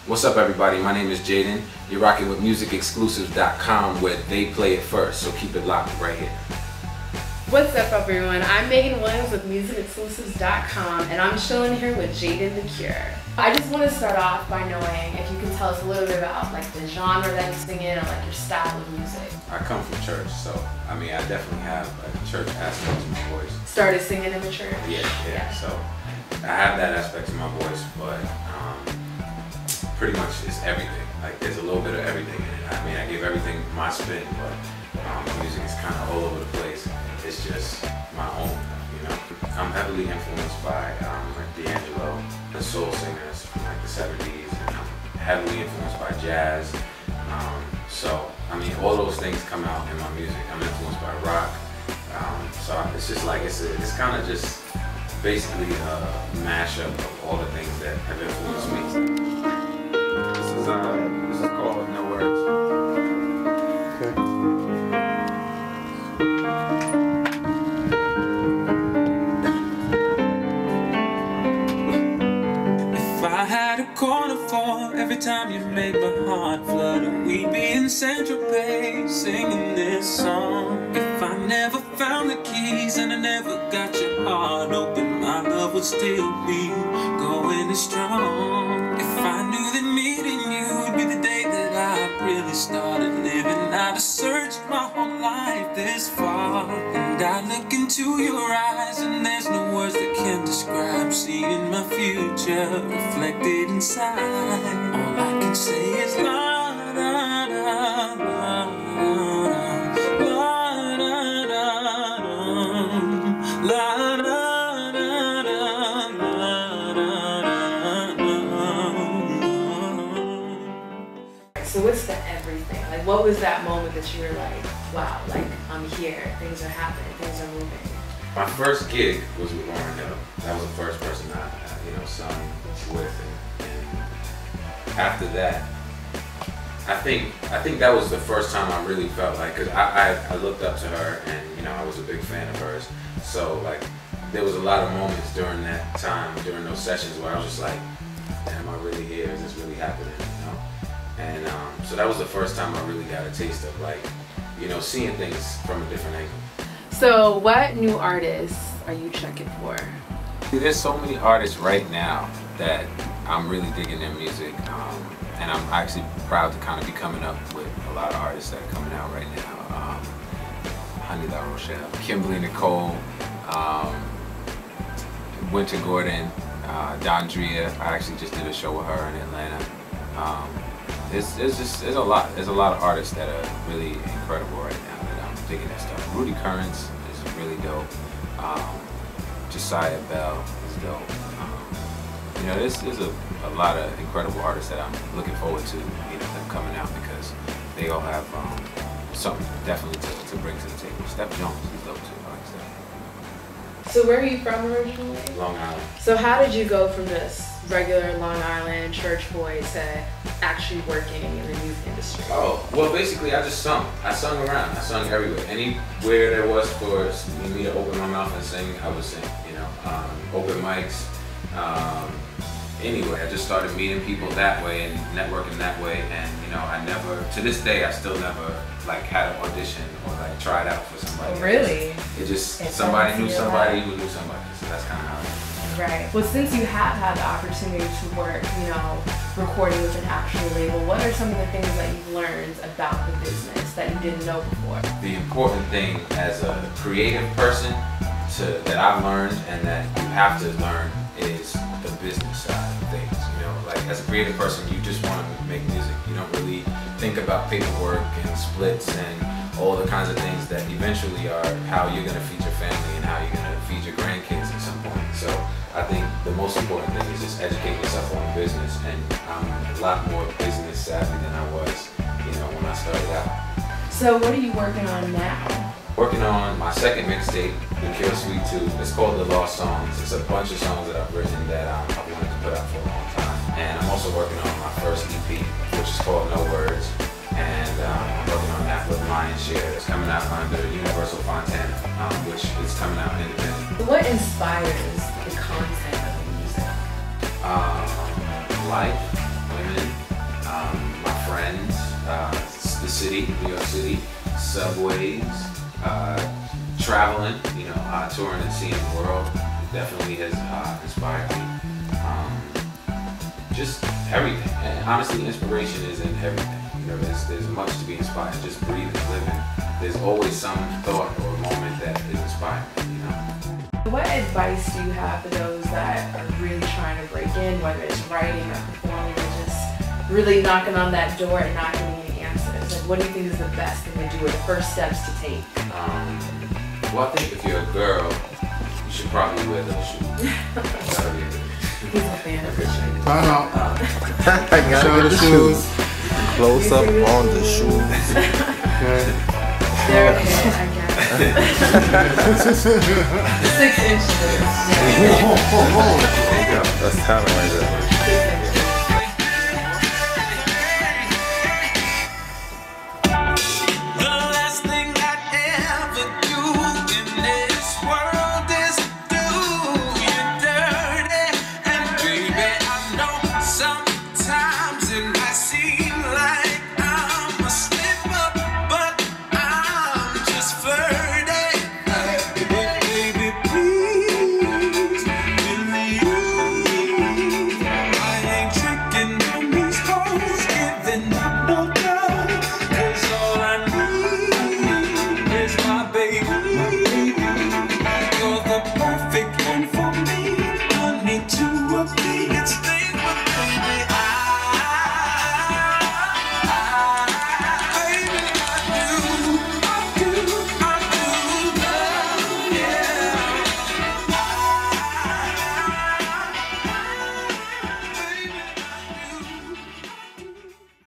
What's up, everybody? My name is Jaiden. You're rocking with xclusive.com, where they play it first, so keep it locked right here. What's up, everyone? I'm Meagan Williams with xclusive.com, and I'm chilling here with Jaiden the Cure. I just want to start off by knowing if you can tell us a little bit about like the genre that you sing in, or like your style of music. I come from church, so I definitely have a church aspect to my voice. Started singing in the church? Yeah. So I have that aspect to my voice, but pretty much it's everything. Like, there's a little bit of everything in it. I give everything my spin, but music is kind of all over the place. It's just my own, you know. I'm heavily influenced by like D'Angelo, the soul singers from like the 70s, and I'm heavily influenced by jazz. So all those things come out in my music. I'm influenced by rock. So it's just like, it's kind of just basically a mashup of all the things that have influenced me. This is called No Words. Okay. If I had a corner for every time you made my heart flutter, we'd be in Central Bay singing this song. If I never found the keys and I never got your heart open, my love would still be going as strong. If I knew that meeting you would be the day that I really started living, I'd have searched my whole life this far. And I look into your eyes and there's no words that can describe seeing my future reflected inside. All I can say is la da da la la da da la da. So what's the everything? Like, what was that moment that you were like, wow, like, I'm here, things are happening, things are moving? My first gig was with Lauren Hill. That was the first person I sung with, and after that, I think that was the first time I really felt like, because I looked up to her, and I was a big fan of hers. So like, there was a lot of moments during that time, during those sessions, where I was just like, am I really here? Is this really happening? And so that was the first time I really got a taste of, like, seeing things from a different angle. So what new artists are you checking for? There's so many artists right now that I'm really digging their music, and I'm actually proud to kind of be coming up with a lot of artists that are coming out right now. Honey La Rochelle, Kimberly Nicole, Winter Gordon, Dondria. I actually just did a show with her in Atlanta. There's a lot of artists that are really incredible right now that I'm digging their stuff. Rudy Currents is really dope. Josiah Bell is dope. There's a lot of incredible artists that I'm looking forward to, them coming out, because they all have something definitely to bring to the table. Steph Jones is dope too. I like Steph. So where are you from originally? Long Island. So how did you go from this regular Long Island church boy to actually working in the music industry? Oh, well, basically I just sung. I sung around. I sung everywhere. Anywhere there was for me to open my mouth and sing, I would sing. Open mics, anyway. I just started meeting people that way and networking that way, and I never, to this day, I still never like had an audition or like tried out for somebody. Really? It just somebody knew somebody who knew somebody. So that's kind of how it is. Right. Well, since you have had the opportunity to work, recording with an actual label, what are some of the things that you've learned about the business that you didn't know before? The important thing as a creative person that I've learned, and that you have to learn, is the business side of things. Like, as a creative person, you just want to make music. You don't really think about paperwork and splits and all the kinds of things that eventually are how you're going to feed your family and how you're going to feed your grandkids at some point. So I think the most important thing is just educate yourself on business, and I'm a lot more business savvy than I was, when I started out. So what are you working on now? Working on my second mixtape, The Cure Sweet 2. It's called The Lost Songs. It's a bunch of songs that I've written that I wanted to put out for a long time. And I'm also working on my first EP, which is called No Words. And I'm working on that with Lion's Share. It's coming out under Universal Fontana, which is coming out independent. What inspires the content of the music? Life, women, friends, the city, New York City, subways, traveling, touring and seeing the world. It definitely has inspired me. Just everything. And honestly, inspiration is in everything. There's much to be inspired. Just breathing, living. There's always some thought or moment that is inspiring. What advice do you have for those that are really trying to break in, whether it's writing or performing, or just really knocking on that door and not getting any answers? Like, what do you think is the best thing to do, or the first steps to take? Well, I think if you're a girl, you should probably wear those shoes. That'll be good. He's a fan of the shoes. I gotta get the shoes. Close up on the shoes. They're okay, I guess. 6 inches. That's talent right there.